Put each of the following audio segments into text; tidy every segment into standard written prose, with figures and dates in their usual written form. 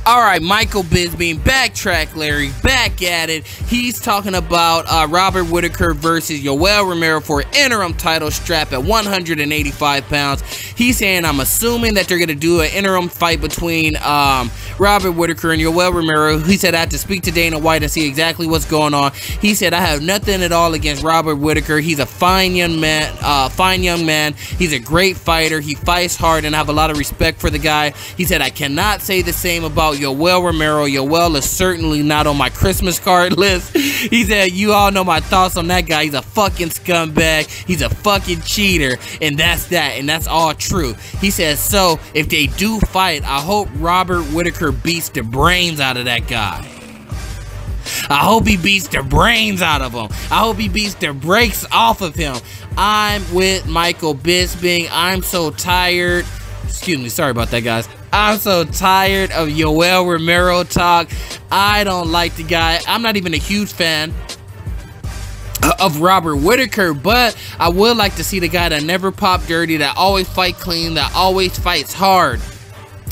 Alright, Michael Bisping, backtrack Larry, back at it. He's talking about Robert Whittaker versus Yoel Romero for interim title strap at 185 pounds. He's saying, I'm assuming that they're going to do an interim fight between Robert Whittaker and Yoel Romero. He said, I have to speak to Dana White and see exactly what's going on. He said, I have nothing at all against Robert Whittaker. He's a fine young man. He's a great fighter. He fights hard, and I have a lot of respect for the guy. He said, I cannot say the same about Yoel Romero. Yoel is certainly not on my Christmas card list. He said, you all know my thoughts on that guy. He's a fucking scumbag. He's a fucking cheater. And that's that. And that's all true. He says, so if they do fight, I hope Robert Whittaker beats the brains out of that guy. I hope he beats the brains out of him. I hope he beats the brakes off of him. I'm with Michael Bisping. I'm so tired. Excuse me, sorry about that, guys. I'm so tired of Yoel Romero talk. I don't like the guy. I'm not even a huge fan of Robert Whittaker, but I would like to see the guy that never pop dirty, that always fight clean, that always fights hard.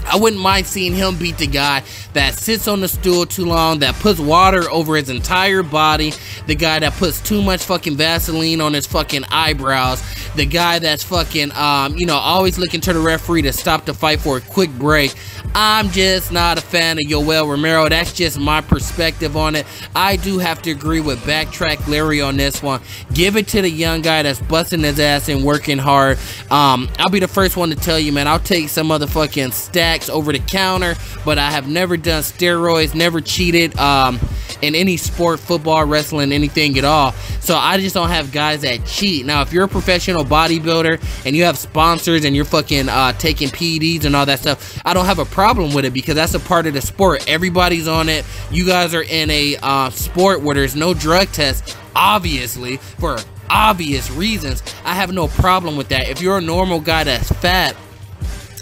I wouldn't mind seeing him beat the guy that sits on the stool too long, that puts water over his entire body, the guy that puts too much fucking Vaseline on his fucking eyebrows, the guy that's fucking, you know, always looking to the referee to stop the fight for a quick break. I'm just not a fan of Yoel Romero. That's just my perspective on it. I do have to agree with Backtrack Larry on this one. Give it to the young guy that's busting his ass and working hard. I'll be the first one to tell you, man, I'll take some motherfucking stacks over the counter, but I have never done steroids, never cheated in any sport, football, wrestling, anything at all. So I just don't have guys that cheat. Now, if you're a professional bodybuilder and you have sponsors and you're fucking taking PEDs and all that stuff, I don't have a problem with it because that's a part of the sport. Everybody's on it. You guys are in a sport where there's no drug test, obviously, for obvious reasons. I have no problem with that. If you're a normal guy that's fat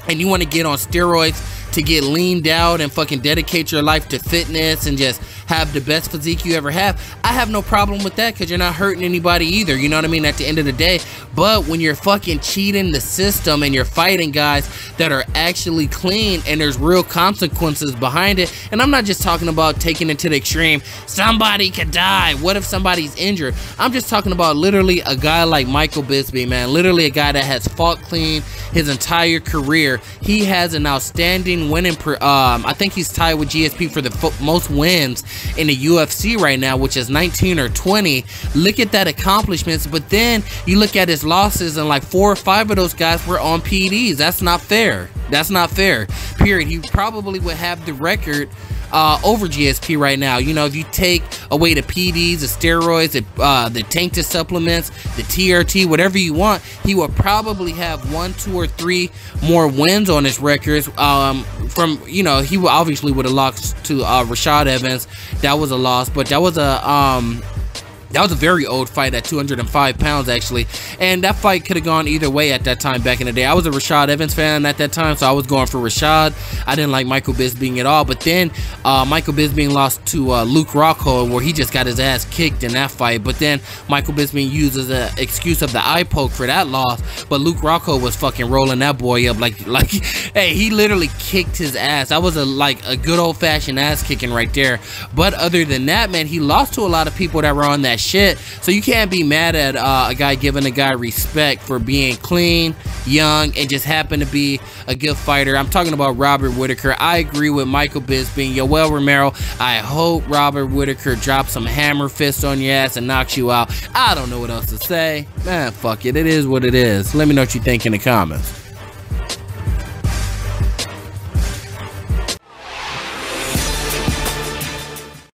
and you want to get on steroids to get leaned out and fucking dedicate your life to fitness and just have the best physique you ever have, I have no problem with that because you're not hurting anybody either, you know what I mean, at the end of the day. But when you're fucking cheating the system and you're fighting guys that are actually clean and there's real consequences behind it, and I'm not just talking about taking it to the extreme, somebody could die, what if somebody's injured? I'm just talking about literally a guy like Michael Bisping, man, literally a guy that has fought clean his entire career. He has an outstanding winning, I think he's tied with GSP for the most wins in the UFC right now, which is 19 or 20. Look at that accomplishments, but then you look at his losses and like 4 or 5 of those guys were on PEDs. That's not fair. That's not fair, period. He probably would have the record over GSP right now. You know, if you take away the PEDs, the steroids, the tainted supplements, the TRT, whatever you want, he will probably have 1, 2, or 3 more wins on his records. From, you know, he obviously would have lost to Rashad Evans. That was a loss, but that was a very old fight at 205 pounds, actually. And that fight could have gone either way at that time back in the day. I was a Rashad Evans fan at that time, so I was going for Rashad. I didn't like Michael Bisping at all. But then Michael Bisping lost to Luke Rockhold, where he just got his ass kicked in that fight. But then Michael Bisping uses the excuse of the eye poke for that loss. But Luke Rockhold was fucking rolling that boy up like hey, he literally kicked his ass. That was a good old-fashioned ass kicking right there. But other than that, man, he lost to a lot of people that were on that shit. So you can't be mad at a guy giving a guy respect for being clean, young, and just happen to be a good fighter. I'm talking about Robert Whittaker. I agree with Michael Bisping. Yoel Romero, I hope Robert Whittaker drops some hammer fists on your ass and knocks you out. I don't know what else to say. Man, fuck it. It is what it is. Let me know what you think in the comments.